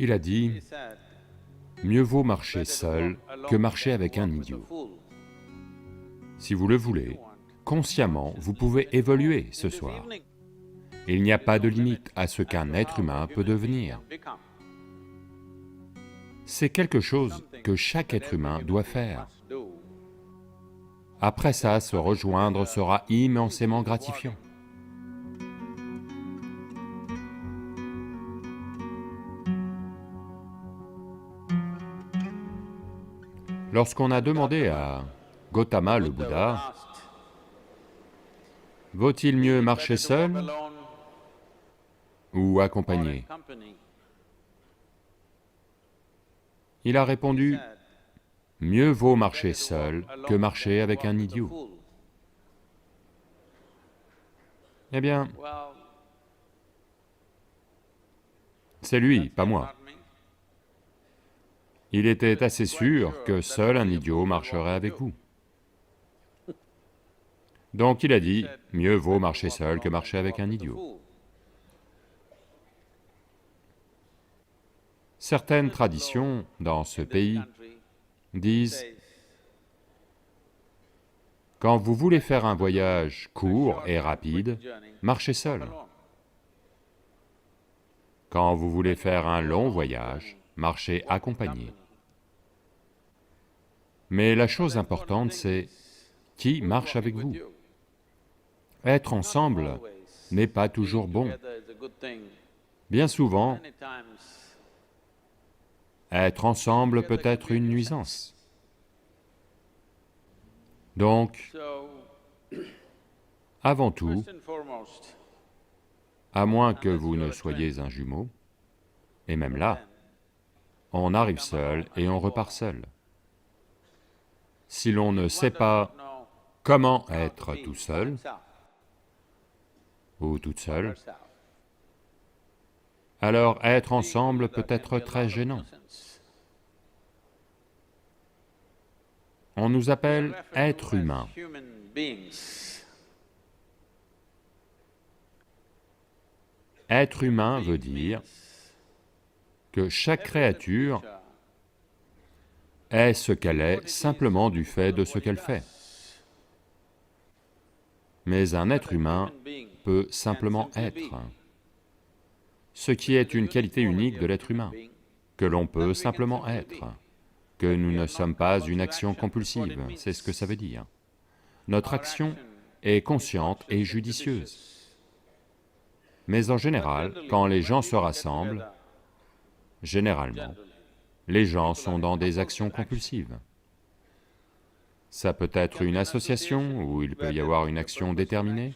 Il a dit, mieux vaut marcher seul que marcher avec un idiot. Si vous le voulez, consciemment, vous pouvez évoluer ce soir. Il n'y a pas de limite à ce qu'un être humain peut devenir. C'est quelque chose que chaque être humain doit faire. Après ça, se rejoindre sera immensément gratifiant. Lorsqu'on a demandé à Gautama le Bouddha, vaut-il mieux marcher seul ou accompagné? Il a répondu, mieux vaut marcher seul que marcher avec un idiot. Eh bien, c'est lui, pas moi. Il était assez sûr que seul un idiot marcherait avec vous. Donc il a dit, mieux vaut marcher seul que marcher avec un idiot. Certaines traditions dans ce pays disent, quand vous voulez faire un voyage court et rapide, marchez seul. Quand vous voulez faire un long voyage, marchez accompagné. Mais la chose importante, c'est qui marche avec vous. Être ensemble n'est pas toujours bon. Bien souvent, être ensemble peut être une nuisance. Donc, avant tout, à moins que vous ne soyez un jumeau, et même là, on arrive seul et on repart seul. Si l'on ne sait pas comment être tout seul, ou toute seule, alors être ensemble peut être très gênant. On nous appelle êtres humains. Être humain veut dire que chaque créature est ce qu'elle est simplement du fait de ce qu'elle fait. Mais un être humain peut simplement être, ce qui est une qualité unique de l'être humain, que l'on peut simplement être, que nous ne sommes pas une action compulsive, c'est ce que ça veut dire. Notre action est consciente et judicieuse. Mais en général, quand les gens se rassemblent, généralement, les gens sont dans des actions compulsives. Ça peut être une association où il peut y avoir une action déterminée,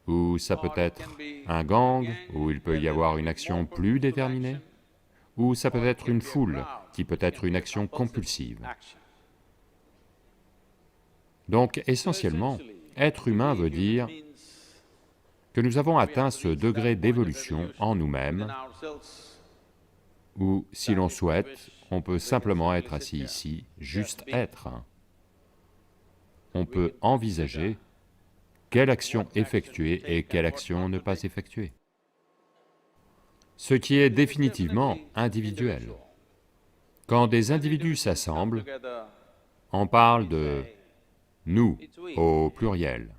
ou ça peut être un gang où il peut y avoir une action plus déterminée, ou ça peut être une foule qui peut être une action compulsive. Donc essentiellement, être humain veut dire que nous avons atteint ce degré d'évolution en nous-mêmes, où, si l'on souhaite, on peut simplement être assis ici, juste être. On peut envisager quelle action effectuer et quelle action ne pas effectuer. Ce qui est définitivement individuel. Quand des individus s'assemblent, on parle de « nous » au pluriel.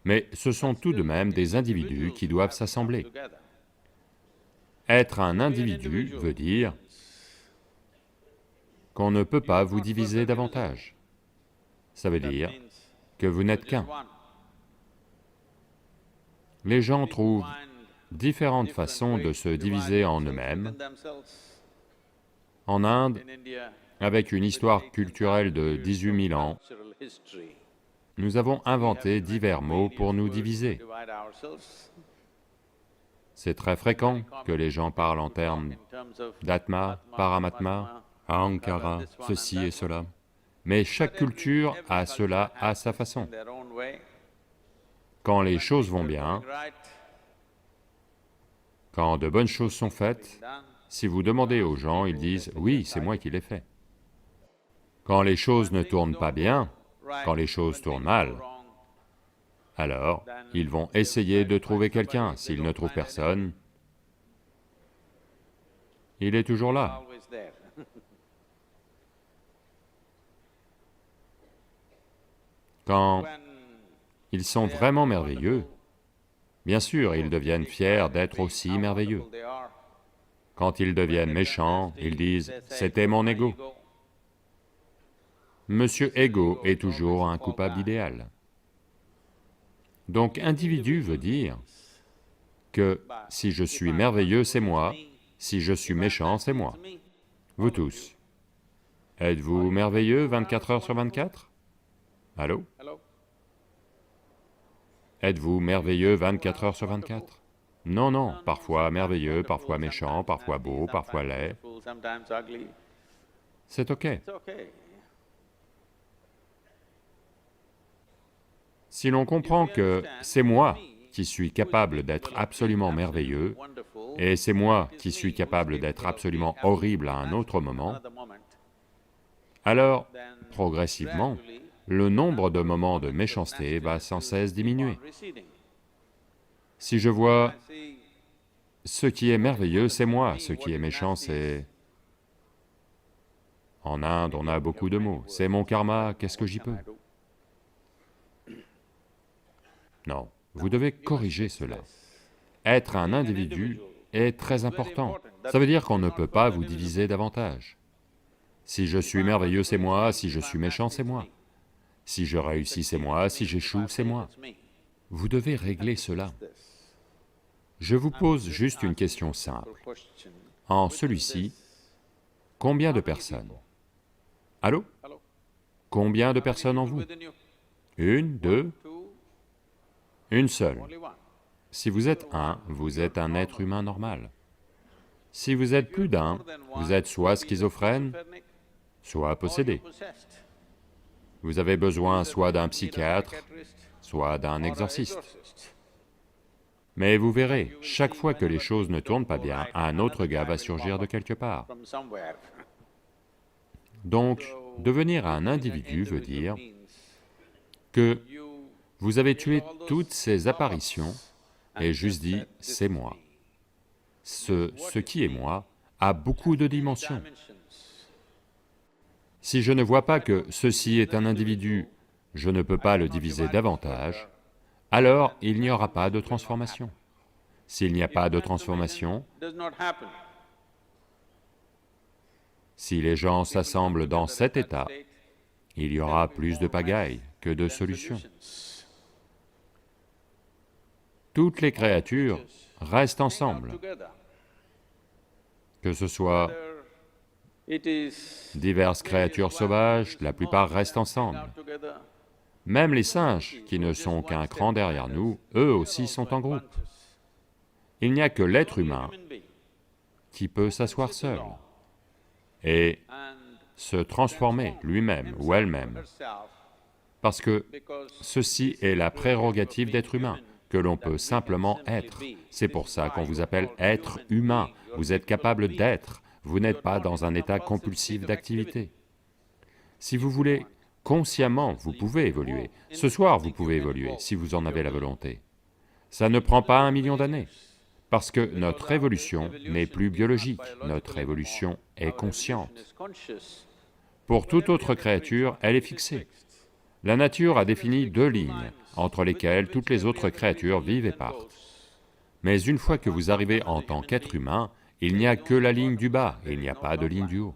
Mais ce sont tout de même des individus qui doivent s'assembler. Être un individu veut dire qu'on ne peut pas vous diviser davantage. Ça veut dire que vous n'êtes qu'un. Les gens trouvent différentes façons de se diviser en eux-mêmes. En Inde, avec une histoire culturelle de 18 000 ans, nous avons inventé divers mots pour nous diviser. C'est très fréquent que les gens parlent en termes d'Atma, Paramatma, Ahankara, ceci et cela. Mais chaque culture a cela à sa façon. Quand les choses vont bien, quand de bonnes choses sont faites, si vous demandez aux gens, ils disent « oui, c'est moi qui l'ai fait ». Quand les choses ne tournent pas bien, quand les choses tournent mal, alors ils vont essayer de trouver quelqu'un. S'ils ne trouvent personne, il est toujours là. Quand ils sont vraiment merveilleux, bien sûr, ils deviennent fiers d'être aussi merveilleux. Quand ils deviennent méchants, ils disent « c'était mon ego ». Monsieur Ego est toujours un coupable idéal. Donc individu veut dire que si je suis merveilleux, c'est moi, si je suis méchant, c'est moi. Vous tous, êtes-vous merveilleux 24 heures sur 24? Allô? Êtes-vous merveilleux 24 heures sur 24? Non, non, parfois merveilleux, parfois méchant, parfois beau, parfois laid. C'est ok. Si l'on comprend que c'est moi qui suis capable d'être absolument merveilleux, et c'est moi qui suis capable d'être absolument horrible à un autre moment, alors, progressivement, le nombre de moments de méchanceté va sans cesse diminuer. Si je vois ce qui est merveilleux, c'est moi, ce qui est méchant, c'est... En Inde, on a beaucoup de mots, c'est mon karma, qu'est-ce que j'y peux? Non, vous devez corriger cela. Être un individu est très important. Ça veut dire qu'on ne peut pas vous diviser davantage. Si je suis merveilleux, c'est moi, si je suis méchant, c'est moi. Si je réussis, c'est moi, si j'échoue, c'est moi. Vous devez régler cela. Je vous pose juste une question simple. En celui-ci, combien de personnes? Allô? Combien de personnes en vous? Une, deux? Une seule. Si vous êtes un, vous êtes un être humain normal. Si vous êtes plus d'un, vous êtes soit schizophrène, soit possédé. Vous avez besoin soit d'un psychiatre, soit d'un exorciste. Mais vous verrez, chaque fois que les choses ne tournent pas bien, un autre gars va surgir de quelque part. Donc, devenir un individu veut dire que vous avez tué toutes ces apparitions et juste dit, c'est moi. Ce qui est moi a beaucoup de dimensions. Si je ne vois pas que ceci est un individu, je ne peux pas le diviser davantage, alors il n'y aura pas de transformation. S'il n'y a pas de transformation, si les gens s'assemblent dans cet état, il y aura plus de pagaille que de solutions. Toutes les créatures restent ensemble, que ce soit diverses créatures sauvages, la plupart restent ensemble. Même les singes, qui ne sont qu'un cran derrière nous, eux aussi sont en groupe. Il n'y a que l'être humain qui peut s'asseoir seul et se transformer lui-même ou elle-même, parce que ceci est la prérogative d'être humain, que l'on peut simplement être. C'est pour ça qu'on vous appelle être humain, vous êtes capable d'être, vous n'êtes pas dans un état compulsif d'activité. Si vous voulez, consciemment, vous pouvez évoluer. Ce soir, vous pouvez évoluer, si vous en avez la volonté. Ça ne prend pas 1 million d'années, parce que notre évolution n'est plus biologique, notre évolution est consciente. Pour toute autre créature, elle est fixée. La nature a défini 2 lignes, entre lesquelles toutes les autres créatures vivent et partent. Mais une fois que vous arrivez en tant qu'être humain, il n'y a que la ligne du bas, il n'y a pas de ligne du haut.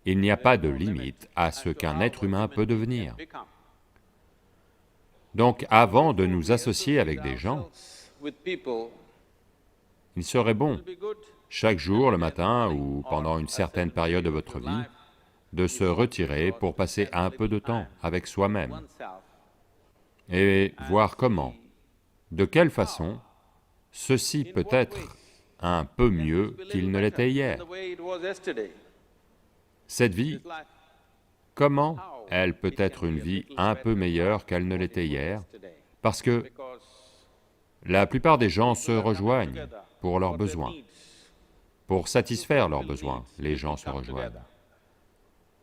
Il n'y a pas de limite à ce qu'un être humain peut devenir. Donc avant de nous associer avec des gens, il serait bon, chaque jour, le matin ou pendant une certaine période de votre vie, de se retirer pour passer un peu de temps avec soi-même et voir comment, de quelle façon, ceci peut être un peu mieux qu'il ne l'était hier. Cette vie, comment elle peut être une vie un peu meilleure qu'elle ne l'était hier? Parce que la plupart des gens se rejoignent pour leurs besoins. Pour satisfaire leurs besoins, les gens se rejoignent.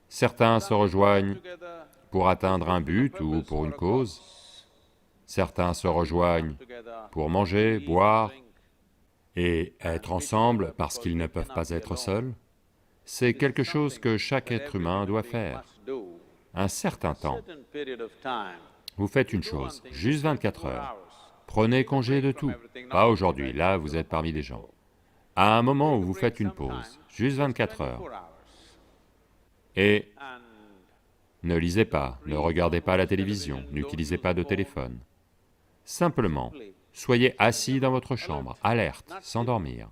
Certains se rejoignent pour atteindre un but ou pour une cause. Certains se rejoignent pour manger, boire, Et être ensemble parce qu'ils ne peuvent pas être seuls, c'est quelque chose que chaque être humain doit faire. Un certain temps, vous faites une chose, juste 24 heures, prenez congé de tout, pas aujourd'hui, là vous êtes parmi des gens. À un moment où vous faites une pause, juste 24 heures, et ne lisez pas, ne regardez pas la télévision, n'utilisez pas de téléphone. Simplement, soyez assis dans votre chambre, alerte, sans dormir.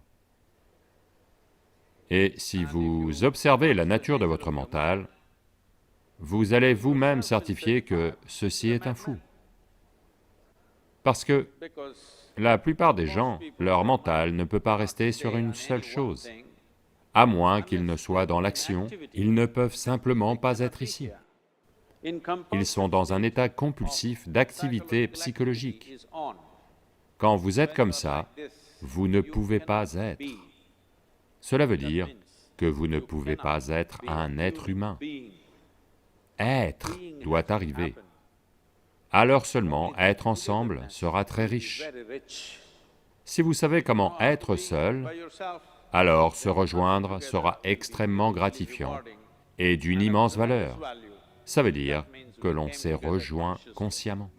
Et si vous observez la nature de votre mental, vous allez vous-même certifier que ceci est un fou. Parce que la plupart des gens, leur mental ne peut pas rester sur une seule chose. À moins qu'ils ne soient dans l'action, ils ne peuvent simplement pas être ici. Ils sont dans un état compulsif d'activité psychologique. Quand vous êtes comme ça, vous ne pouvez pas être. Cela veut dire que vous ne pouvez pas être un être humain. Être doit arriver. Alors seulement, être ensemble sera très riche. Si vous savez comment être seul, alors se rejoindre sera extrêmement gratifiant et d'une immense valeur. Ça veut dire que l'on s'est rejoint consciemment.